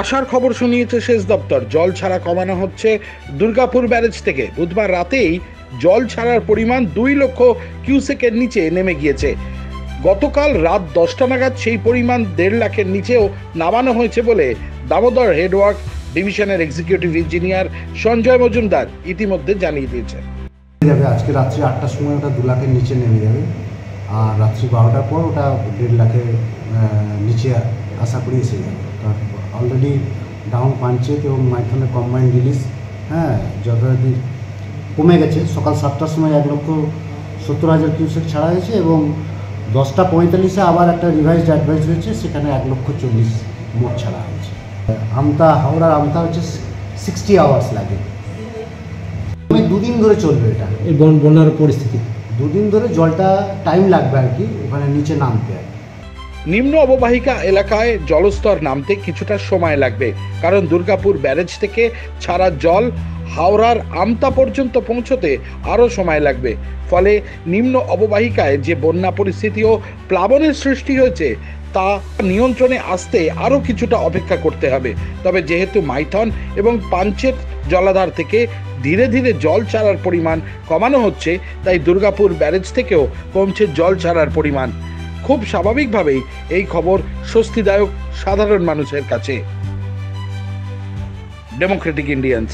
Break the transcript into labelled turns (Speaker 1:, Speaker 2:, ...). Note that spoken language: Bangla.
Speaker 1: আশার খবর শুনিয়েছে সেচ দপ্তর। জল ছাড়া কমানো হচ্ছে দুর্গাপুর ব্যারেজ থেকে। বুধবার রাতেই জল ছাড়ার পরিমাণ 2 লক্ষ কিউসেকের নিচে নেমে গিয়েছে। গতকাল রাত 10টা নাগাদ সেই পরিমাণ 1.5 লাখের নিচেও নামানো হয়েছে বলে দামোদর হেডওয়ার্ক ডিভিশনের এক্সিকিউটিভ ইঞ্জিনিয়ার সঞ্জয় মজুমদার ইতিমধ্যে জানিয়ে দিয়েছেন।
Speaker 2: আজকে রাত্রি 8টার সময় ওটা 2 লাখের নিচে নেমে যাবে, আর রাত্রি 12টার পর ওটা 1.5 লাখের নিচে আশা করি এসে যাবে। অলরেডি ডাউন পাঞ্চেত এবং মাইথনের কম্বাইন্ড রিলিজ যথারীতি কমে গেছে। সকাল 7টার সময় 1,70,000 কিউসেক ছাড়া হয়েছে এবং 10:45-এ আবার একটা রিভাইজড অ্যাডভাইস হয়েছে, সেখানে 1,40,000 মোট ছাড়া হয়েছে। হাওড়ার আমতা হচ্ছে 60 আওয়ার্স লাগে। 2 দিন ধরে চলবে এটা,
Speaker 3: এই বন্যার পরিস্থিতি
Speaker 2: 2 দিন ধরে জলটা টাইম লাগবে আর কি ওখানে নিচে নামতে।
Speaker 1: নিম্ন অববাহিকা এলাকায় জলস্তর নামতে কিছুটা সময় লাগবে, কারণ দুর্গাপুর ব্যারেজ থেকে ছাড়া জল হাওড়ার আমতা পর্যন্ত পৌঁছতে আরও সময় লাগবে। ফলে নিম্ন অববাহিকায় যে বন্যা পরিস্থিতি ও প্লাবনের সৃষ্টি হয়েছে তা নিয়ন্ত্রণে আসতে আরও কিছুটা অপেক্ষা করতে হবে। তবে যেহেতু মাইথন এবং পাঞ্চেত জলাধার থেকে ধীরে ধীরে জল ছাড়ার পরিমাণ কমানো হচ্ছে, তাই দুর্গাপুর ব্যারেজ থেকেও কমছে জল ছাড়ার পরিমাণ। খুব স্বাভাবিকভাবেই এই খবর স্বস্তিদায়ক সাধারণ মানুষের কাছে। Democratic Indians.